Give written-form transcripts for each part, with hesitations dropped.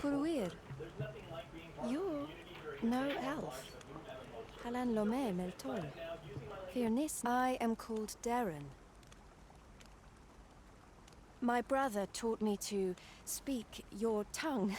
Puruir, you're no elf. Halan Lome Meltol. Firnis, I am called Darren. My brother taught me to speak your tongue.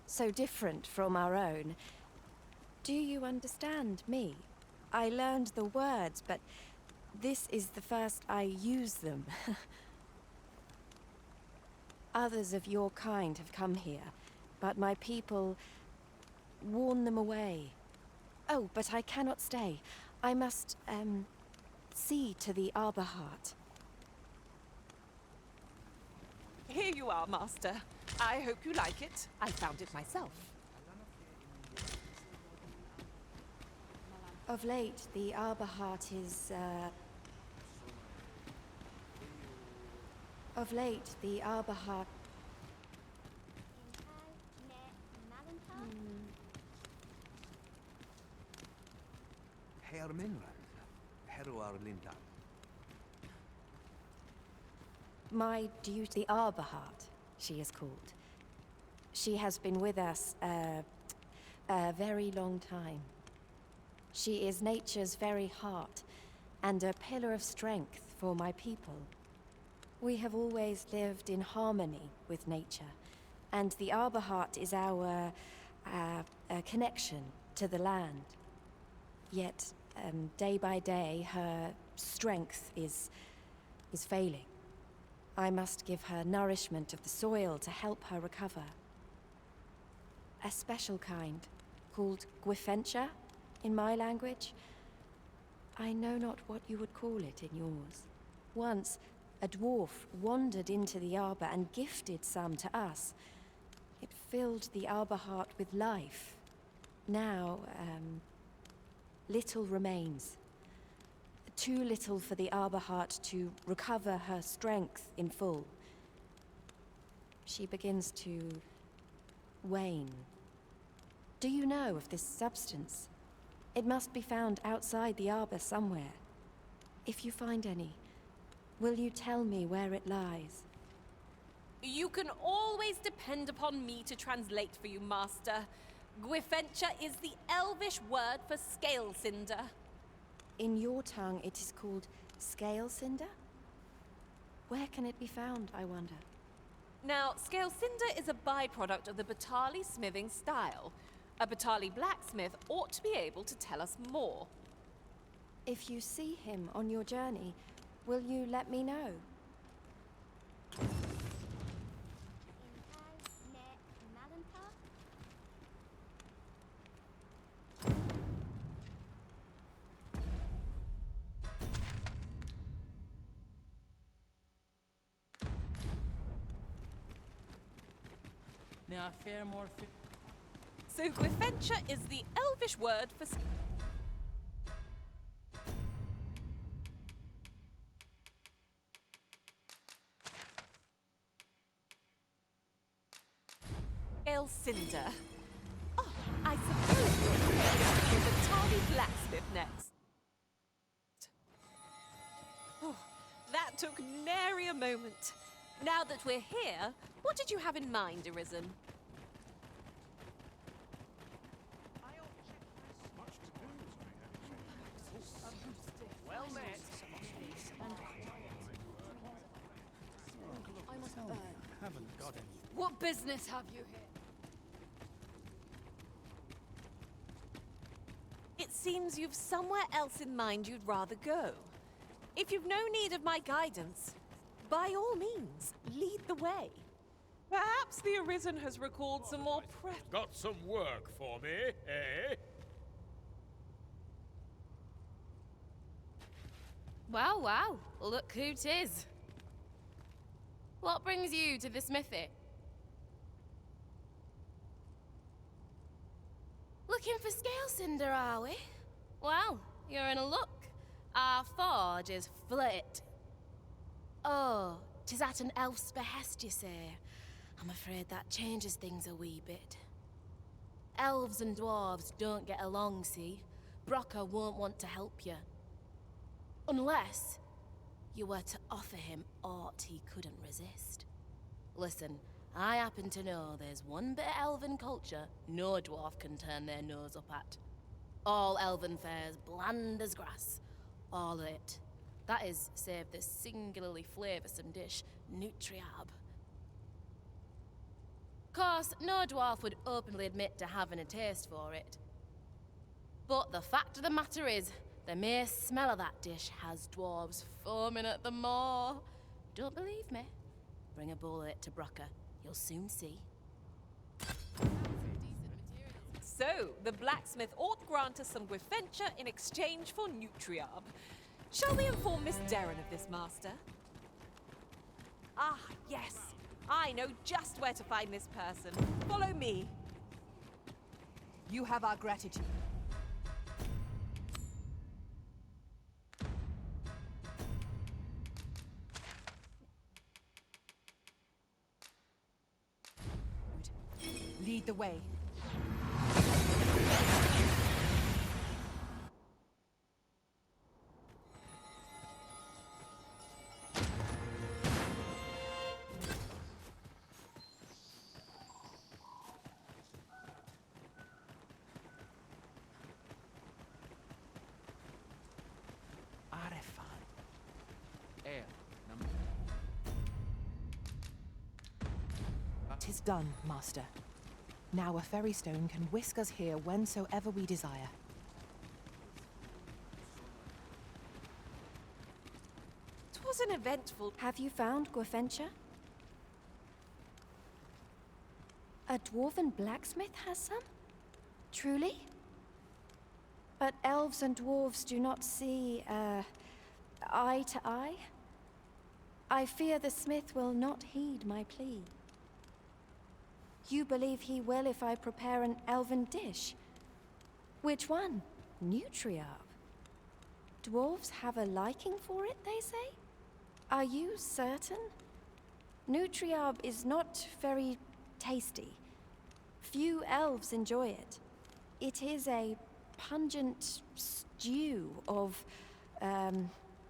So different from our own. Do you understand me? I learned the words, but this is the first I use them. Others of your kind have come here, but my people warn them away. Oh, but I cannot stay. I must, see to the Arbor Heart. Here you are, Master. I hope you like it. I found it myself. Of late, the Arbor Heart is, Of late, the Arbor Heart... My duty, the Arbor Heart, she is called. She has been with us, a very long time. She is nature's very heart, and a pillar of strength for my people. We have always lived in harmony with nature, and the Arbor Heart is our connection to the land. Yet, day by day, her strength is failing. I must give her nourishment of the soil to help her recover. A special kind, called Gwifencha in my language. I know not what you would call it in yours. Once, a dwarf wandered into the arbor and gifted some to us. It filled the Arbor Heart with life. Now, little remains. Too little for the Arbor Heart to recover her strength in full. She begins to wane. Do you know of this substance? It must be found outside the arbor somewhere. If you find any, will you tell me where it lies? You can always depend upon me to translate for you, Master. Gwifencha is the Elvish word for scale cinder. In your tongue, it is called scale cinder? Where can it be found, I wonder? Now, scale cinder is a byproduct of the Batali smithing style. A Batali blacksmith ought to be able to tell us more. If you see him on your journey, will you let me know? Now, fair more. So Gwifencha is the Elvish word for... scale cinder. Oh, I suppose we're the Batali blacksmith next. Oh, that took nary a moment. Now that we're here, what did you have in mind, Arisen? Well met. Haven't got any. What business have you here? It seems you've somewhere else in mind you'd rather go. If you've no need of my guidance, by all means, lead the way. Perhaps the Arisen has recalled some more Got some work for me, eh? Wow, wow. Look who 'tis. What brings you to the smithy? Looking for scale cinder, are we? Well, you're in luck. Our forge is flit. Oh, 'tis at an elf's behest, you say. I'm afraid that changes things a wee bit. Elves and dwarves don't get along, see? Brocker won't want to help you. Unless you were to offer him aught he couldn't resist. Listen, I happen to know there's one bit of elven culture no dwarf can turn their nose up at. All elven fare's bland as grass. All of it. That is, save the singularly flavoursome dish, Nutriab. Course, no dwarf would openly admit to having a taste for it. But the fact of the matter is, the mere smell of that dish has dwarves foaming at the maw. Don't believe me? Bring a bowl of it to Brocker. You'll soon see. So, the blacksmith ought grant us some Gwifenture in exchange for Nutriab. Shall we inform Miss Darren of this, Master? Ah, yes. I know just where to find this person. Follow me. You have our gratitude. Lead the way. Arefan. Tis done, Master. Now a ferry stone can whisk us here whensoever we desire. Twas an eventful... Have you found Gwifenture? A dwarven blacksmith has some? Truly? But elves and dwarves do not see, eye to eye? I fear the smith will not heed my plea. You believe he will if I prepare an elven dish? Which one? Nutriab? Dwarves have a liking for it, they say? Are you certain? Nutriab is not very tasty. Few elves enjoy it. It is a pungent stew of,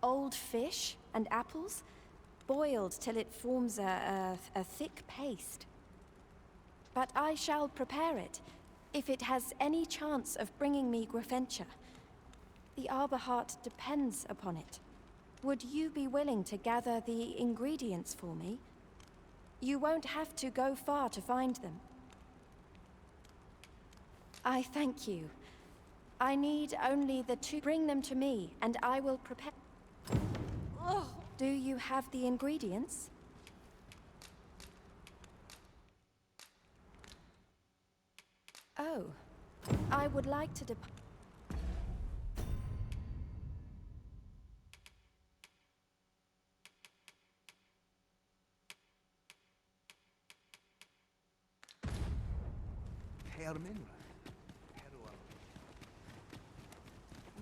old fish and apples, boiled till it forms a thick paste. But I shall prepare it, if it has any chance of bringing me Gwifenture. The Arbor Heart depends upon it. Would you be willing to gather the ingredients for me? You won't have to go far to find them. I thank you. I need only the two. Bring them to me, and I will prepare. Ugh. Do you have the ingredients? Oh, I would like to depart.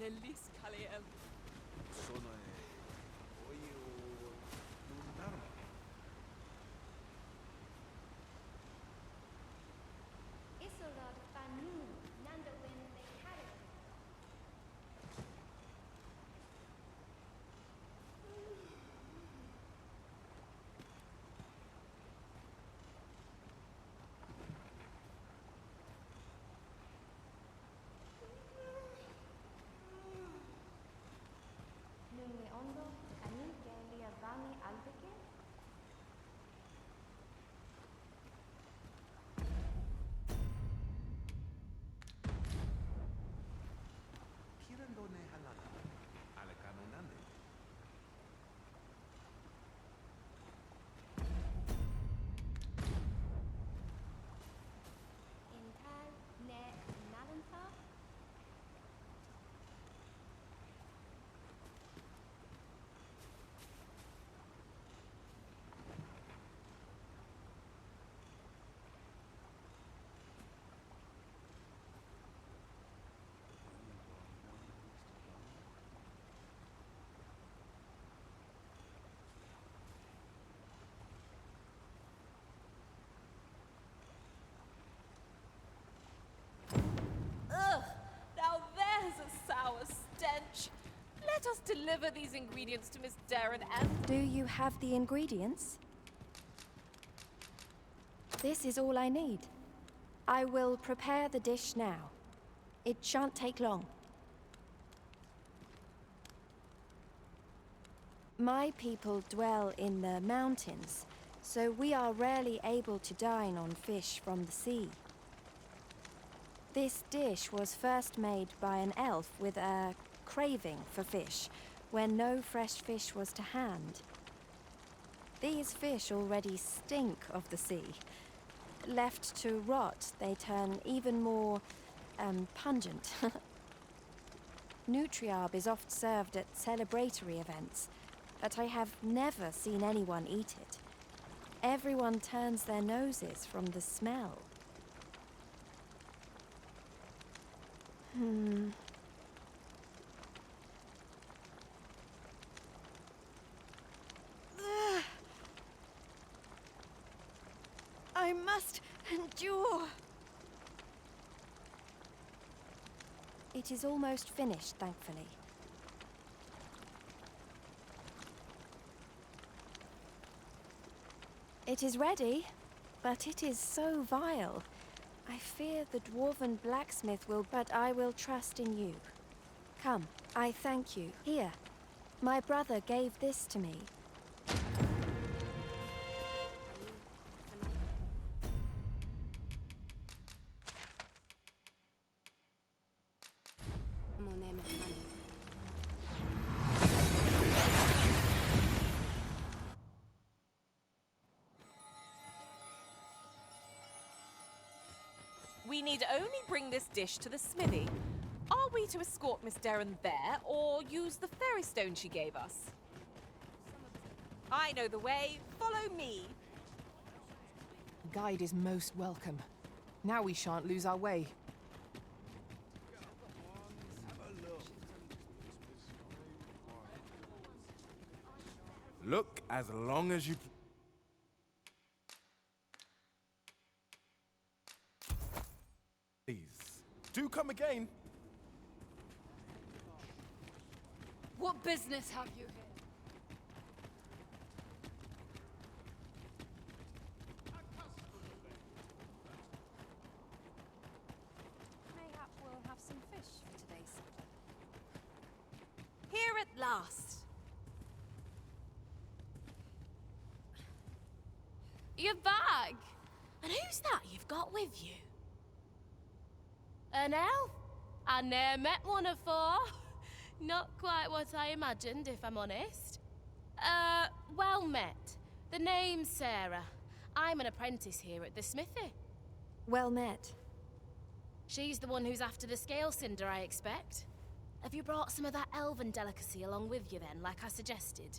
Nellis Kaliel. Let us deliver these ingredients to Miss Darren and... Do you have the ingredients? This is all I need. I will prepare the dish now. It shan't take long. My people dwell in the mountains, so we are rarely able to dine on fish from the sea. This dish was first made by an elf with a craving for fish, when no fresh fish was to hand. These fish already stink of the sea. Left to rot, they turn even more, pungent. Nutriarb is oft served at celebratory events, but I have never seen anyone eat it. Everyone turns their noses from the smell. I must endure. It is almost finished, thankfully. It is ready, but it is so vile. I fear the dwarven blacksmith will, but I will trust in you. Come, I thank you. Here, my brother gave this to me. We need only bring this dish to the smithy. Are we to escort Miss Darren there, or use the fairy stone she gave us? I know the way. Follow me. Guide is most welcome. Now we shan't lose our way. Look as long as you... Please, do come again. What business have you here? Mayhap we'll have some fish for today's supper. Here at last. Your bag? And who's that you've got with you? An elf? I ne'er met one afore. Not quite what I imagined, if I'm honest. Well met. The name's Sarah. I'm an apprentice here at the smithy. Well met. She's the one who's after the scale cinder, I expect. Have you brought some of that elven delicacy along with you then, like I suggested?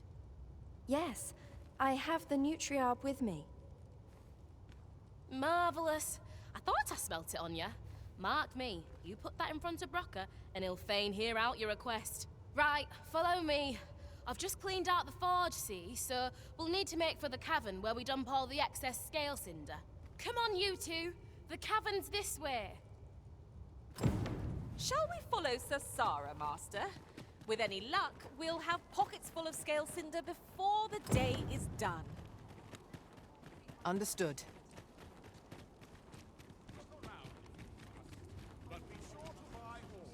Yes, I have the Nutriarb with me. Marvellous. I thought I smelt it on you. Mark me, you put that in front of Brocker, and he'll fain hear out your request. Right, follow me. I've just cleaned out the forge, see, so we'll need to make for the cavern where we dump all the excess scale cinder. Come on, you two. The cavern's this way. Shall we follow Sir Sarah, Master? With any luck, we'll have pockets full of scale cinder before the day is done. Understood. But be sure to buy all.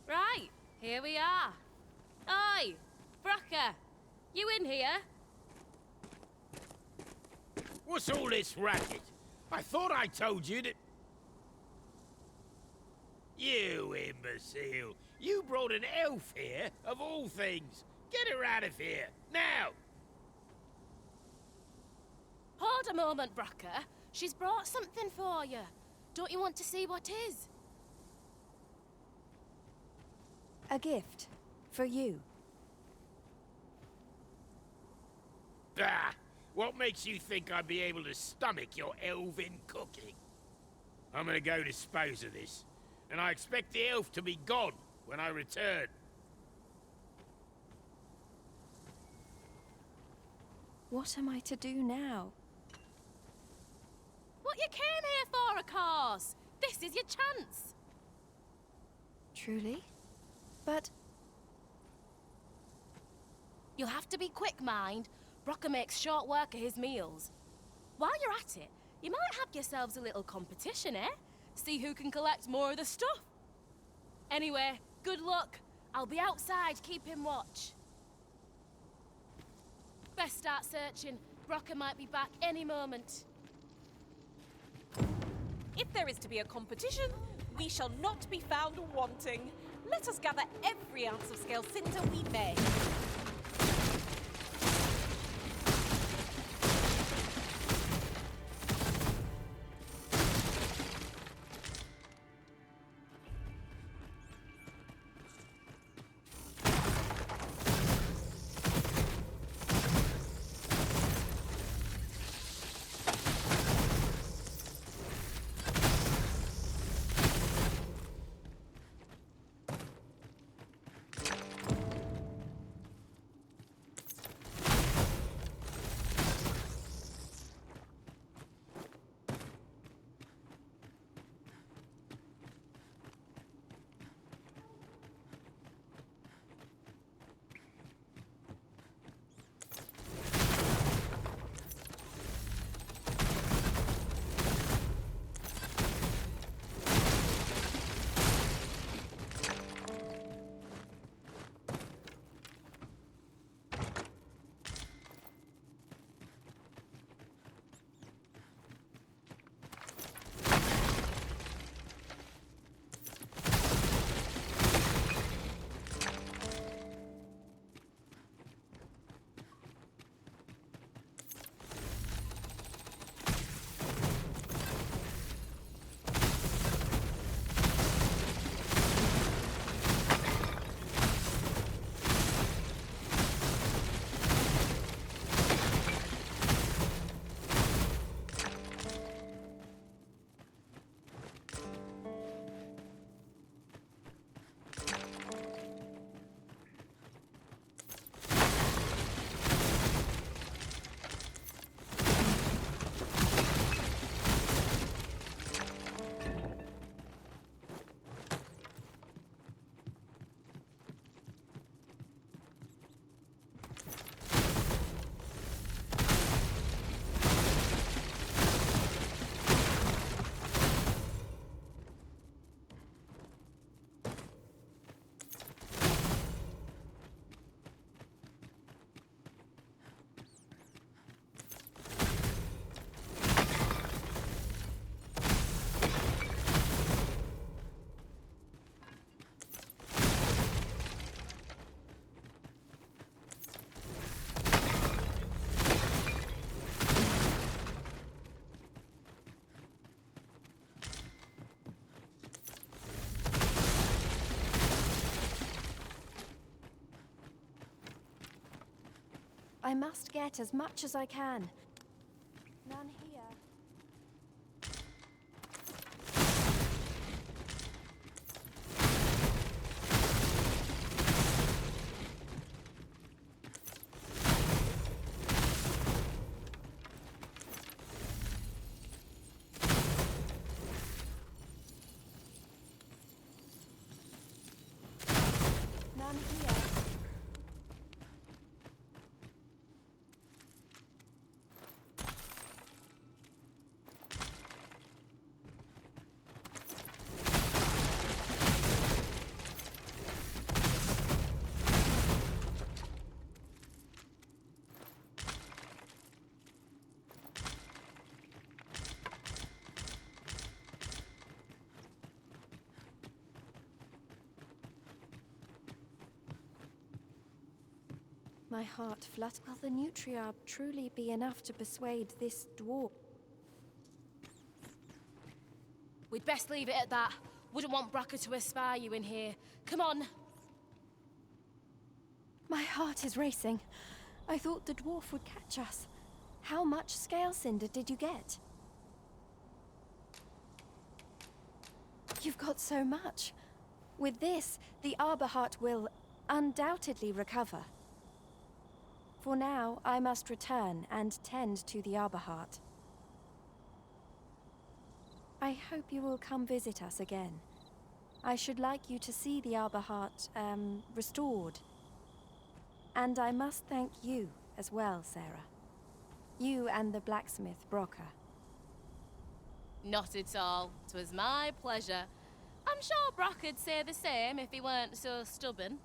Right, here we are. Oi, Brocker, you in here? What's all this racket? I thought I told you that... You imbecile! You brought an elf here, of all things! Get her out of here, now! Hold a moment, Brocker. She's brought something for you. Don't you want to see what is? A gift. For you. Bah! What makes you think I'd be able to stomach your elven cooking? I'm gonna go dispose of this, and I expect the elf to be gone when I return. What am I to do now? What you came here for, of course. This is your chance. Truly? But You'll have to be quick, mind. Brocker makes short work of his meals. While you're at it, you might have yourselves a little competition, eh? See who can collect more of the stuff. Anyway, good luck. I'll be outside keeping watch. Best start searching. Brocker might be back any moment. If there is to be a competition, we shall not be found wanting. Let us gather every ounce of scale cinder we may. I must get as much as I can. None here. None here. My heart flutters. Will the Nutriarch truly be enough to persuade this dwarf? We'd best leave it at that. Wouldn't want Bracker to espy you in here. Come on. My heart is racing. I thought the dwarf would catch us. How much scale cinder did you get? You've got so much. With this, the Arbor Heart will undoubtedly recover. For now, I must return and tend to the Arbor Heart. I hope you will come visit us again. I should like you to see the Arbor Heart, restored. And I must thank you as well, Sarah. You and the blacksmith, Brocker. Not at all. 'Twas my pleasure. I'm sure Brocker'd say the same if he weren't so stubborn.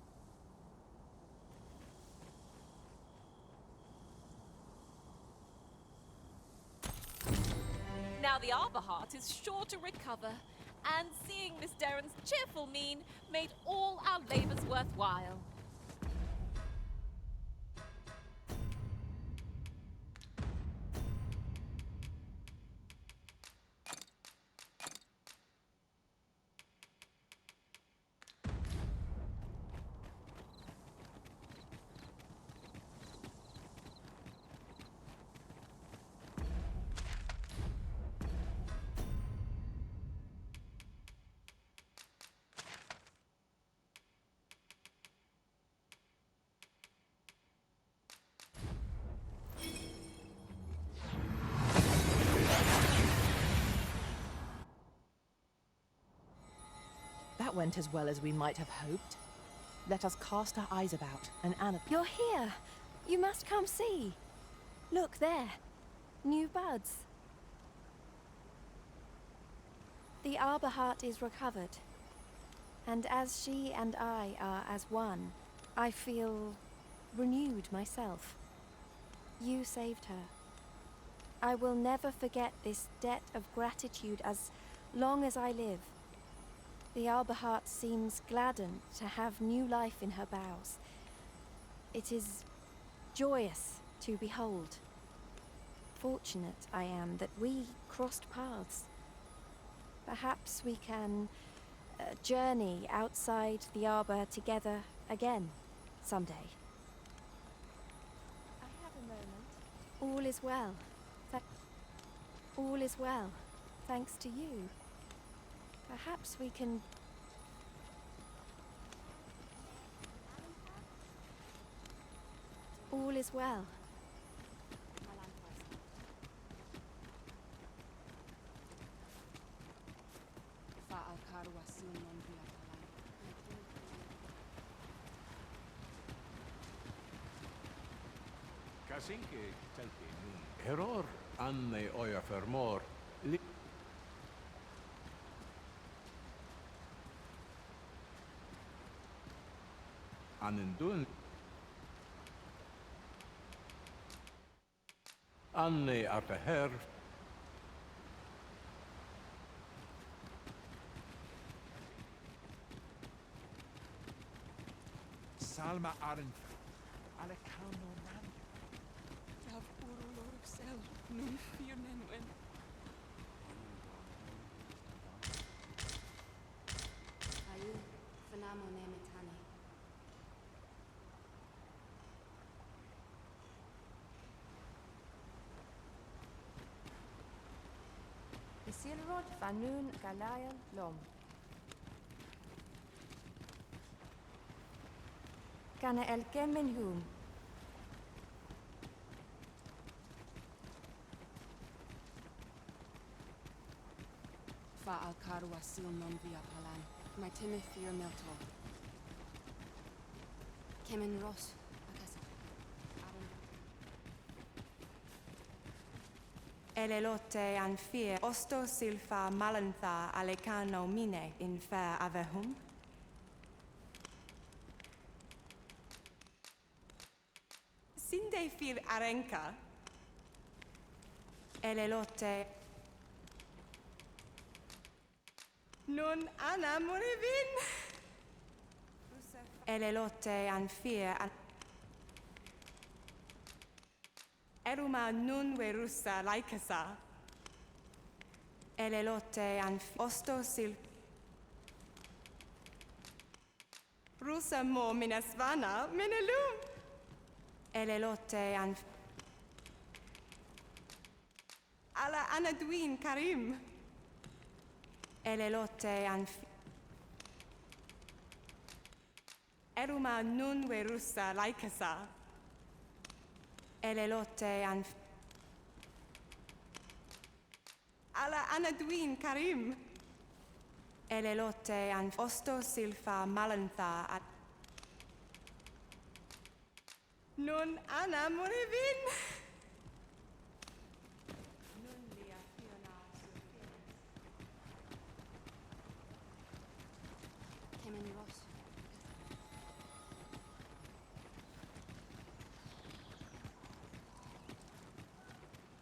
Now the Arbor Heart is sure to recover, and seeing Miss Darren's cheerful mien made all our labors worthwhile. That went as well as we might have hoped. Let us cast our eyes about and You're here. You must come see. Look there. New buds. The Arbor Heart is recovered. And as she and I are as one, I feel renewed myself. You saved her. I will never forget this debt of gratitude as long as I live. The Arbor Heart seems gladdened to have new life in her boughs. It is joyous to behold. Fortunate I am that we crossed paths. Perhaps we can journey outside the Arbor together again someday. I have a moment. All is well. All is well, thanks to you. Perhaps we can... All is well. Kasinke telke nun error anne oja fermor li Anendun Anne arteher Salma Arendt. Alekano Nandi. Rav Urulor Sel, nun Firnenwen. Ayu, Fanamo Nemetani. Isilrod Fanun Galayan Lom. Kana el Kemenhum. Fa al Karwa Silnon via Palan. My Timothy Milto. Kemen Ross. Elelote anfir osto silfa malantha alecano mine in fair avehum. Sinde fir arenka. Elelote. Non ana morivin. Elelote anfir Eruma nun verussa laikasa. Elelote an osto sil. Rusa mo minasvana minelum. Elelote an. Ala anaduin karim. Elelote an. Eruma nun verussa laikasa. Elelote an. Ala anaduin karim. Elelote an osto silfa malantha at. Nun ana munivin. Nun lia fiona surfines. Temenos.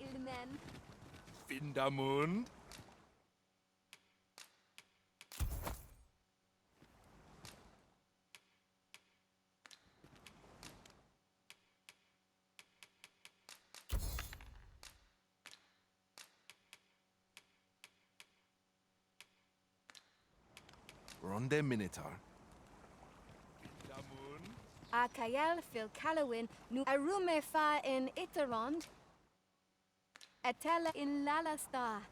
Ilmen. Vindamund. Ronde Minotaur. Vindamund. Akael fil Calawin nu arume fa in Iterond. Etella in Lalastar.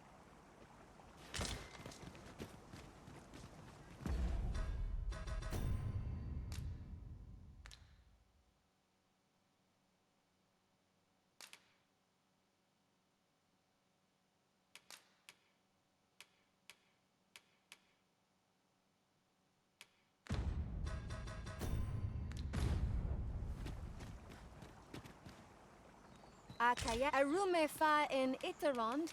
Akael arume fa in Iterond.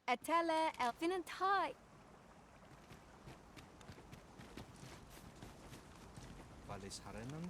Etella elfinantai. Valis Harenan.